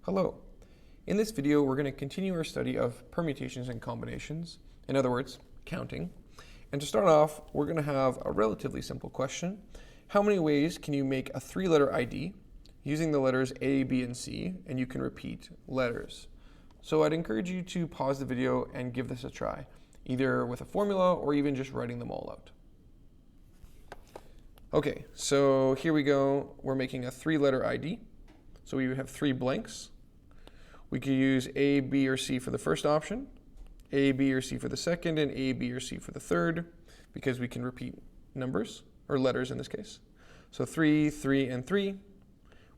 Hello. In this video, we're going to continue our study of permutations and combinations, in other words, counting. And to start off, we're going to have a relatively simple question. How many ways can you make a three-letter ID using the letters A, B, and C, and you can repeat letters? So I'd encourage you to pause the video and give this a try, either with a formula or even just writing them all out. Okay, so here we go. We're making a three-letter ID. So we would have three blanks. We could use A, B, or C for the first option, A, B, or C for the second, and A, B, or C for the third, because we can repeat numbers, or letters in this case. So 3, 3, and 3.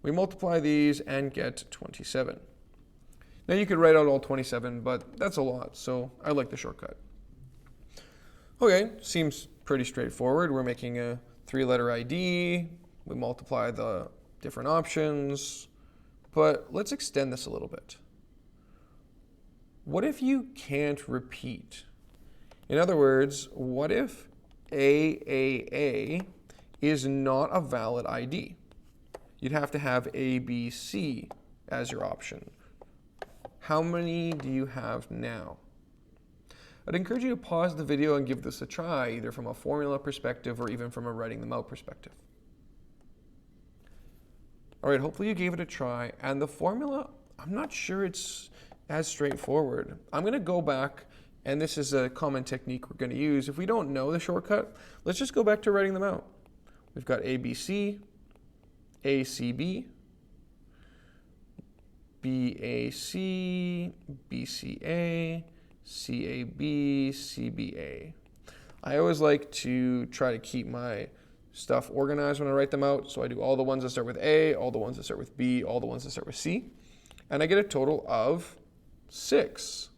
We multiply these and get 27. Now you could write out all 27, but that's a lot, so I like the shortcut. Okay, seems pretty straightforward. We're making a three-letter ID. We multiply the different options. But let's extend this a little bit. What if you can't repeat? In other words, what if AAA is not a valid ID? You'd have to have ABC as your option. How many do you have now? I'd encourage you to pause the video and give this a try, either from a formula perspective or even from a writing them out perspective. All right, hopefully you gave it a try. And the formula, I'm not sure it's as straightforward. I'm going to go back, and this is a common technique we're going to use. If we don't know the shortcut, let's just go back to writing them out. We've got ABC, ACB, BAC, BCA, CAB, CBA. I always like to try to keep my stuff organized when I write them out. So I do all the ones that start with A, all the ones that start with B, all the ones that start with C. And I get a total of 6.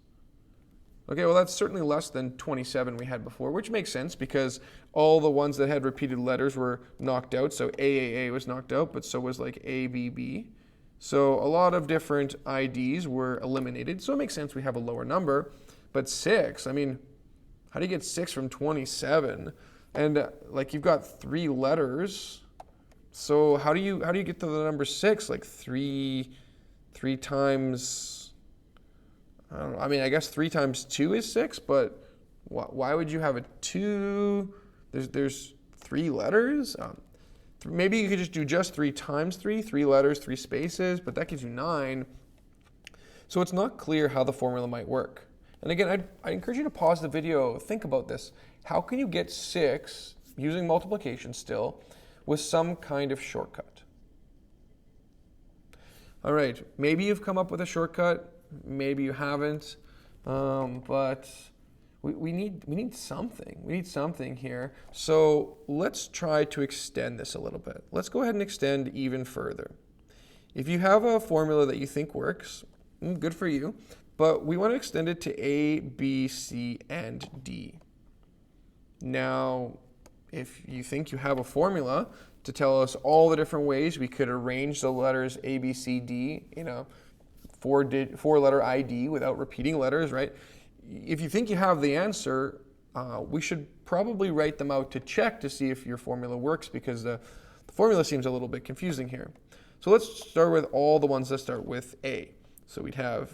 Okay, well that's certainly less than 27 we had before, which makes sense because all the ones that had repeated letters were knocked out. So AAA was knocked out, but so was like ABB. So a lot of different IDs were eliminated. So it makes sense we have a lower number. But 6, I mean, how do you get 6 from 27? And like you've got 3 letters, so how do you get to the number 6? Like 3 times, I don't know. I mean, I guess 3 times 2 is 6, but why would you have a 2? There's 3 letters. Maybe you could just do just 3 times 3 letters, 3 spaces, but that gives you 9. So it's not clear how the formula might work. And again, I encourage you to pause the video, think about this. How can you get 6, using multiplication still, with some kind of shortcut? All right, maybe you've come up with a shortcut, maybe you haven't, but we need something. We need something here. So let's try to extend this a little bit. Let's go ahead and extend even further. If you have a formula that you think works, good for you. But we want to extend it to A, B, C, and D. Now, if you think you have a formula to tell us all the different ways we could arrange the letters A, B, C, D in a four-letter ID without repeating letters, right? If you think you have the answer, we should probably write them out to check to see if your formula works because the formula seems a little bit confusing here. So let's start with all the ones that start with A. So we'd have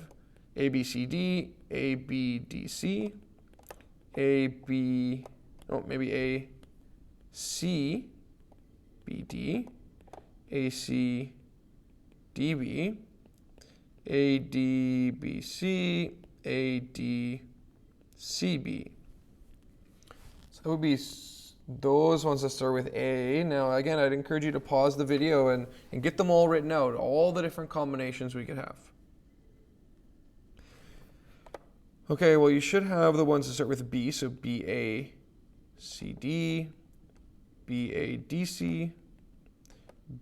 A, B, C, D, A, B, D, C, A, B, oh, maybe A, C, B, D, A, C, D, B, A, D, B, C, A, D, C, B. So that would be those ones that start with A. Now, again, I'd encourage you to pause the video and get them all written out, all the different combinations we could have. Okay, well, you should have the ones that start with B, so BACD, BADC,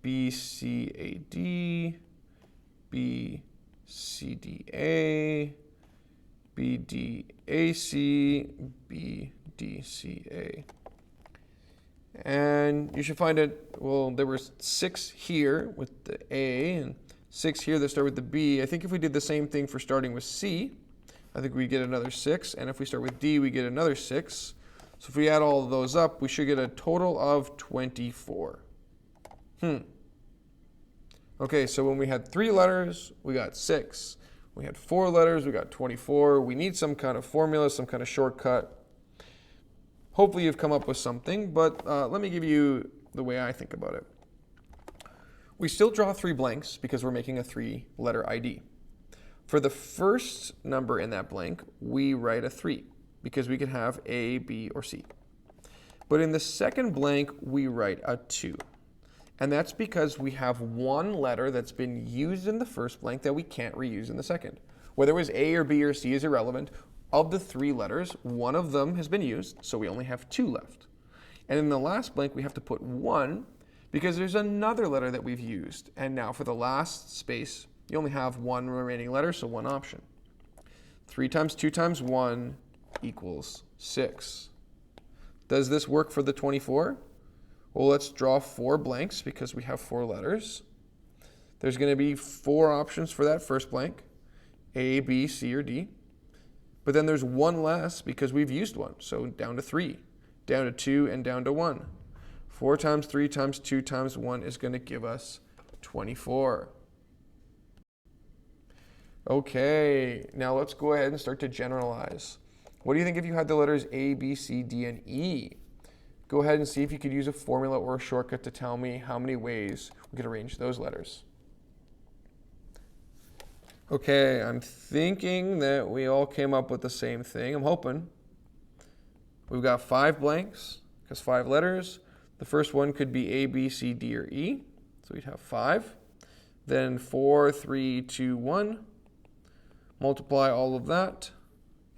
BCAD, BCDA, BDAC, BDCA. And you should find it, well, there were 6 here with the A and 6 here that start with the B. I think if we did the same thing for starting with C, I think we get another 6, and if we start with D, we get another 6. So if we add all of those up, we should get a total of 24. Okay, so when we had 3 letters, we got 6. We had 4 letters, we got 24. We need some kind of formula, some kind of shortcut. Hopefully you've come up with something, but let me give you the way I think about it. We still draw 3 blanks because we're making a 3-letter ID. For the first number in that blank, we write a 3 because we could have A, B, or C. But in the second blank, we write a 2. And that's because we have one letter that's been used in the first blank that we can't reuse in the second. Whether it was A or B or C is irrelevant. Of the 3 letters, one of them has been used, so we only have 2 left. And in the last blank, we have to put 1 because there's another letter that we've used. And now for the last space, you only have 1 remaining letter, so 1 option. 3 times 2 times 1 equals 6. Does this work for the 24? Well, let's draw 4 blanks because we have 4 letters. There's going to be 4 options for that first blank, A, B, C, or D. But then there's 1 less because we've used 1, so down to 3, down to 2, and down to 1. 4 times 3 times 2 times 1 is going to give us 24. Okay, now let's go ahead and start to generalize. What do you think if you had the letters A, B, C, D, and E? Go ahead and see if you could use a formula or a shortcut to tell me how many ways we could arrange those letters. Okay, I'm thinking that we all came up with the same thing. I'm hoping. We've got 5 blanks, because 5 letters. The first one could be A, B, C, D, or E. So we'd have 5. Then 4, 3, 2, 1. Multiply all of that,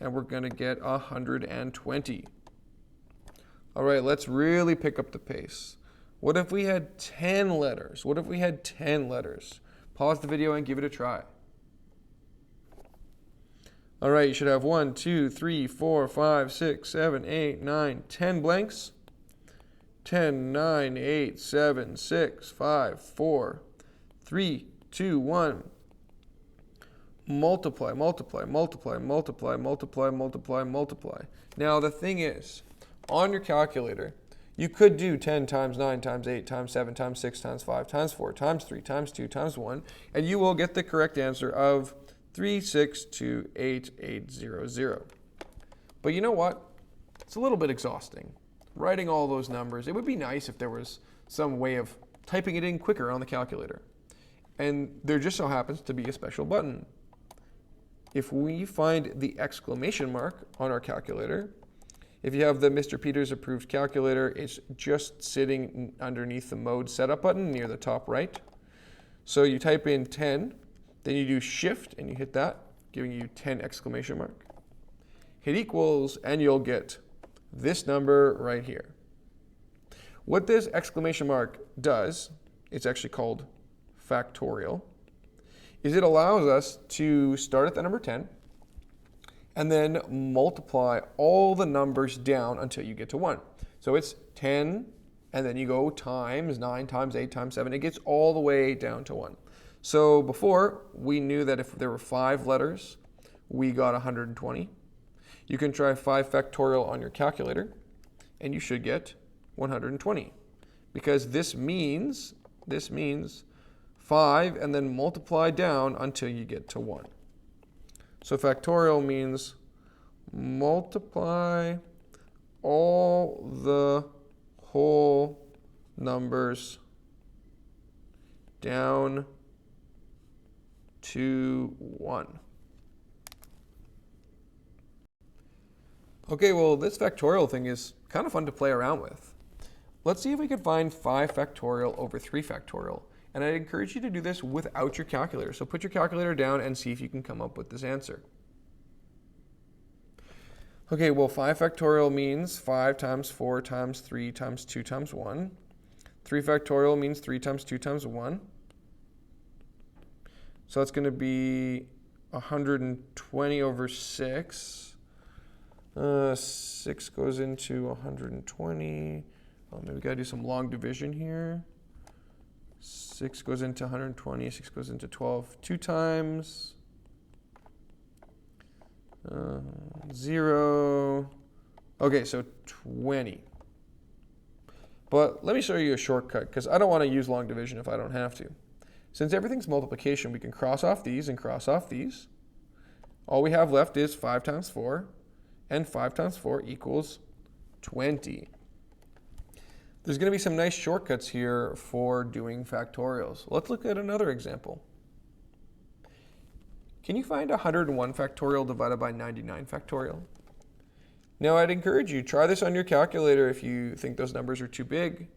and we're going to get 120. All right, let's really pick up the pace. What if we had 10 letters? What if we had 10 letters? Pause the video and give it a try. All right, you should have 1, 2, 3, 4, 5, 6, 7, 8, 9, 10 blanks. 10, 9, 8, 7, 6, 5, 4, 3, 2, 1. Multiply, multiply, multiply, multiply, multiply, multiply, multiply. Now the thing is, on your calculator, you could do 10 times 9 times 8 times 7 times 6 times 5 times 4 times 3 times 2 times 1, and you will get the correct answer of 3628800. But you know what? It's a little bit exhausting. Writing all those numbers, it would be nice if there was some way of typing it in quicker on the calculator. And there just so happens to be a special button. If we find the exclamation mark on our calculator, if you have the Mr. Peters approved calculator, it's just sitting underneath the mode setup button near the top right. So you type in 10, then you do shift and you hit that, giving you 10 exclamation mark. Hit equals and you'll get this number right here. What this exclamation mark does, it's actually called factorial, is it allows us to start at the number 10 and then multiply all the numbers down until you get to 1. So it's 10, and then you go times 9 times 8 times 7. It gets all the way down to 1. So before, we knew that if there were 5 letters, we got 120. You can try 5 factorial on your calculator, and you should get 120. Because this means 5 and then multiply down until you get to 1. So factorial means multiply all the whole numbers down to 1. Okay, well, this factorial thing is kind of fun to play around with. Let's see if we can find 5 factorial over 3 factorial. And I'd encourage you to do this without your calculator. So put your calculator down and see if you can come up with this answer. Okay, well, 5 factorial means 5 times 4 times 3 times 2 times 1. 3 factorial means 3 times 2 times 1. So that's going to be 120 over 6. 6 goes into 120. Oh, maybe we got to do some long division here. 6 goes into 120, 6 goes into 12 2 times. 0. Okay, so 20. But let me show you a shortcut, because I don't want to use long division if I don't have to. Since everything's multiplication, we can cross off these and cross off these. All we have left is 5 times 4, and 5 times 4 equals 20. There's going to be some nice shortcuts here for doing factorials. Let's look at another example. Can you find 101 factorial divided by 99 factorial? Now, I'd encourage you, try this on your calculator if you think those numbers are too big,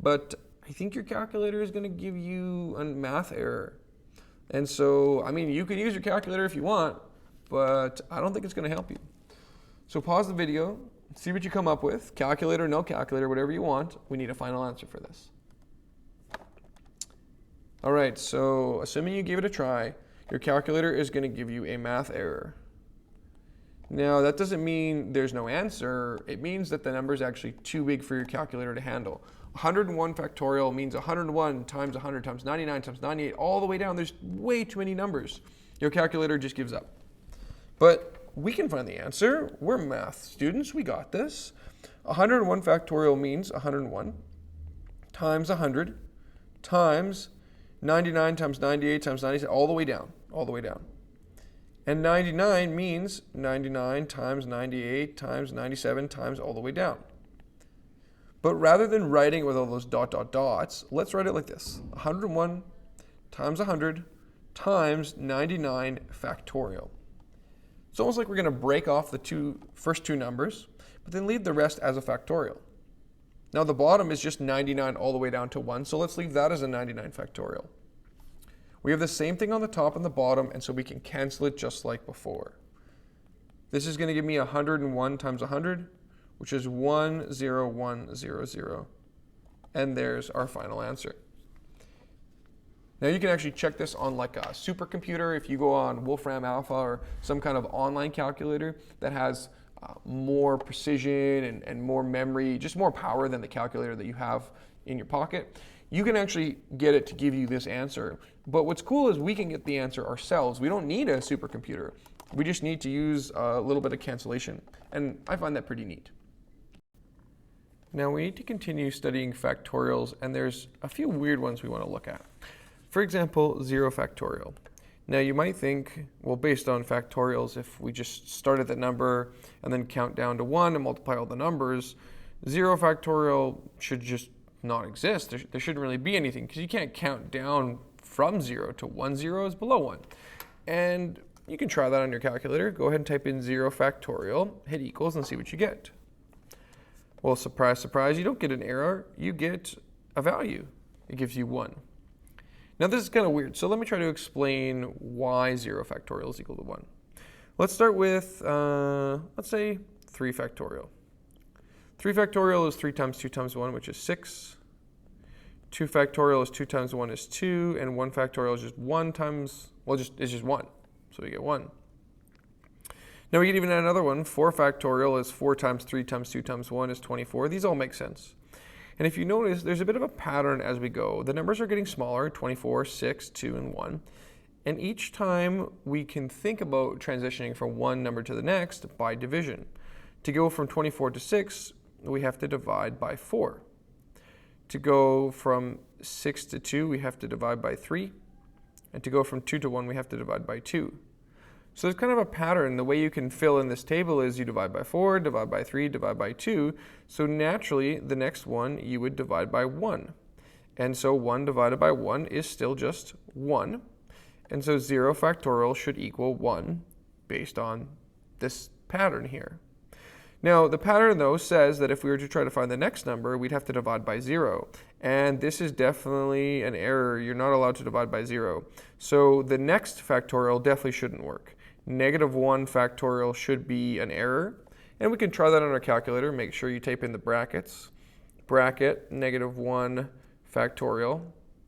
but I think your calculator is going to give you a math error. And so, I mean, you can use your calculator if you want, but I don't think it's going to help you. So pause the video, see what you come up with, calculator, no calculator, whatever you want. We need a final answer for this. All right, so assuming you gave it a try, your calculator is going to give you a math error. Now, that doesn't mean there's no answer. It means that the number is actually too big for your calculator to handle. 101 factorial means 101 times 100 times 99 times 98, all the way down. There's way too many numbers. Your calculator just gives up. But we can find the answer. We're math students. We got this. 101 factorial means 101 times 100 times 99 times 98 times 97, all the way down, all the way down. And 99 means 99 times 98 times 97 times all the way down. But rather than writing it with all those dots, let's write it like this. 101 times 100 times 99 factorial. It's almost like we're going to break off the first two numbers, but then leave the rest as a factorial. Now the bottom is just 99 all the way down to 1, so let's leave that as a 99 factorial. We have the same thing on the top and the bottom, and so we can cancel it just like before. This is going to give me 101 times 100, which is 10100. And there's our final answer. Now you can actually check this on like a supercomputer. If you go on Wolfram Alpha or some kind of online calculator that has more precision and more memory, just more power than the calculator that you have in your pocket, you can actually get it to give you this answer. But what's cool is we can get the answer ourselves. We don't need a supercomputer. We just need to use a little bit of cancellation. And I find that pretty neat. Now we need to continue studying factorials, and there's a few weird ones we want to look at. For example, 0 factorial. Now you might think, well, based on factorials, if we just start at the number and then count down to 1 and multiply all the numbers, 0 factorial should just not exist. There shouldn't really be anything, because you can't count down from 0 to 1. 0 is below 1. And you can try that on your calculator. Go ahead and type in 0 factorial, hit equals, and see what you get. Well, surprise, surprise, you don't get an error. You get a value. It gives you 1. Now this is kind of weird, so let me try to explain why 0 factorial is equal to 1. Let's start with, let's say 3 factorial. 3 factorial is 3 times 2 times 1, which is 6. 2 factorial is 2 times 1 is 2, and 1 factorial is just 1 times, well, it's just 1, so we get 1. Now we get even another one. 4 factorial is 4 times 3 times 2 times 1 is 24. These all make sense. And if you notice, there's a bit of a pattern as we go. The numbers are getting smaller, 24, 6, 2, and 1. And each time we can think about transitioning from one number to the next by division. To go from 24 to 6, we have to divide by 4. To go from 6 to 2, we have to divide by 3. And to go from 2 to 1, we have to divide by 2. So there's kind of a pattern. The way you can fill in this table is you divide by 4, divide by 3, divide by 2. So naturally, the next one you would divide by 1. And so 1 divided by 1 is still just 1. And so 0 factorial should equal 1 based on this pattern here. Now, the pattern, though, says that if we were to try to find the next number, we'd have to divide by 0. And this is definitely an error. You're not allowed to divide by 0. So the next factorial definitely shouldn't work. -1 factorial should be an error. And we can try that on our calculator. Make sure you type in the brackets. Bracket, -1 factorial.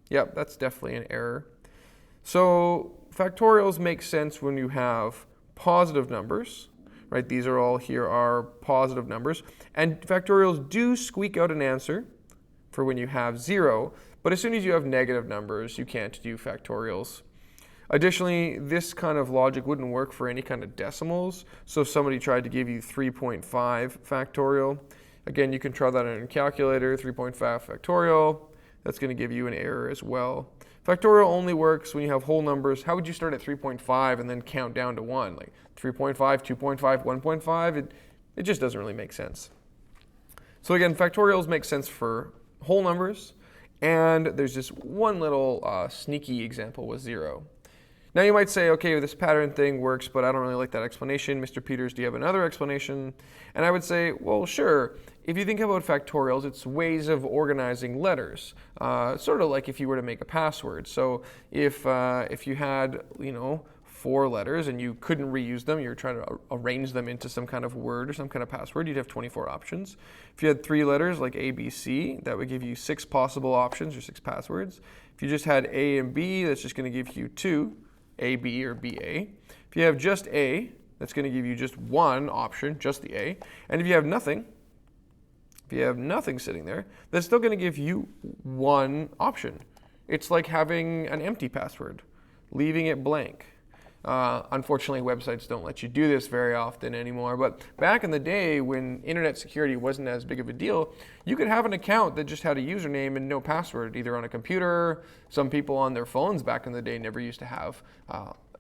Yep, that's definitely an error. So factorials make sense when you have positive numbers. Right, these are all here are positive numbers. And factorials do squeak out an answer for when you have 0. But as soon as you have negative numbers, you can't do factorials. Additionally, this kind of logic wouldn't work for any kind of decimals. So if somebody tried to give you 3.5 factorial, again, you can try that on your calculator, 3.5 factorial. That's going to give you an error as well. Factorial only works when you have whole numbers. How would you start at 3.5 and then count down to 1? Like 3.5, 2.5, 1.5? It just doesn't really make sense. So again, factorials make sense for whole numbers, and there's just one little sneaky example with 0. Now you might say, okay, this pattern thing works, but I don't really like that explanation. Mr. Peters, do you have another explanation? And I would say, well, sure. If you think about factorials, it's ways of organizing letters, sort of like if you were to make a password. So if you had, 4 letters and you couldn't reuse them, you're trying to arrange them into some kind of word or some kind of password, you'd have 24 options. If you had 3 letters like A, B, C, that would give you 6 possible options or 6 passwords. If you just had A and B, that's just going to give you 2. A, B, or B, A. If you have just A, that's going to give you just one option, just the A. And if you have nothing sitting there, that's still going to give you one option. It's like having an empty password, leaving it blank. Unfortunately, websites don't let you do this very often anymore. But back in the day when internet security wasn't as big of a deal, you could have an account that just had a username and no password, either on a computer. Some people on their phones back in the day never used to have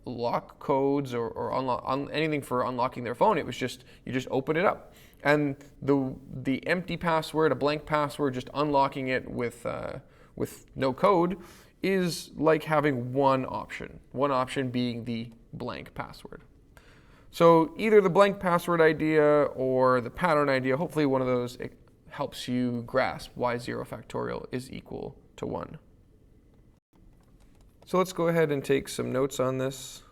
lock codes or anything for unlocking their phone. It was just, you just open it up. And the empty password, a blank password, just unlocking it with no code, is like having one option being the blank password. So either the blank password idea or the pattern idea, hopefully one of those helps you grasp why 0 factorial is equal to 1. So let's go ahead and take some notes on this.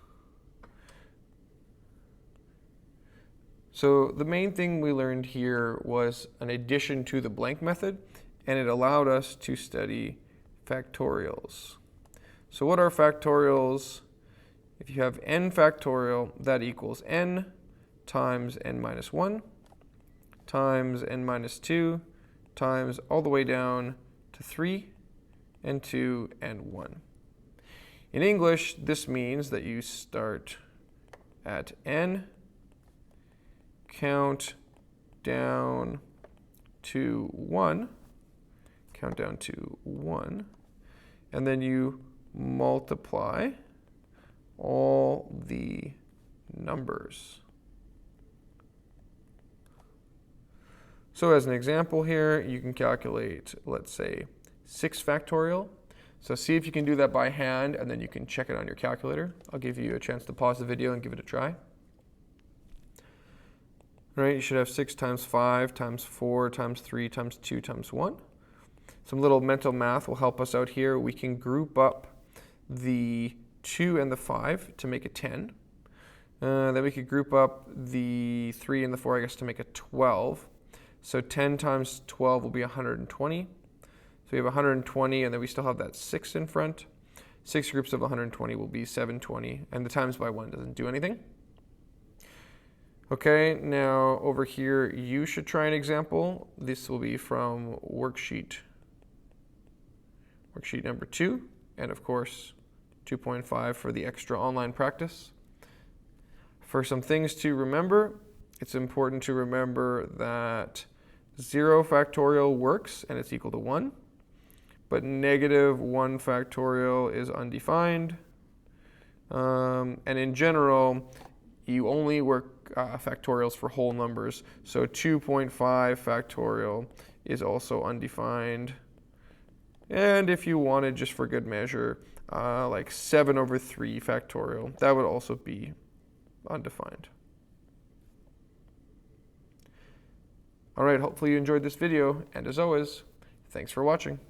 So the main thing we learned here was an addition to the blank method, and it allowed us to study factorials. So what are factorials? If you have n factorial, that equals n times n minus 1 times n minus 2 times all the way down to 3 and 2 and 1. In English, this means that you start at n, count down to 1, and then you multiply all the numbers. So as an example here, you can calculate, let's say, 6 factorial. So see if you can do that by hand, and then you can check it on your calculator. I'll give you a chance to pause the video and give it a try. All right, you should have 6 times 5 times 4 times 3 times 2 times 1. Some little mental math will help us out here. We can group up the 2 and the 5 to make a 10. Then we could group up the 3 and the 4, I guess, to make a 12. So 10 times 12 will be 120. So we have 120, and then we still have that 6 in front. 6 groups of 120 will be 720, and the times by 1 doesn't do anything. Okay, now over here, you should try an example. This will be from worksheet number 2, and of course, 2.5 for the extra online practice. For some things to remember, it's important to remember that 0 factorial works, and it's equal to 1. But negative 1 factorial is undefined. And in general, you only work factorials for whole numbers. So 2.5 factorial is also undefined. And if you wanted, just for good measure, like 7 over 3 factorial, that would also be undefined. All right, hopefully you enjoyed this video. And as always, thanks for watching.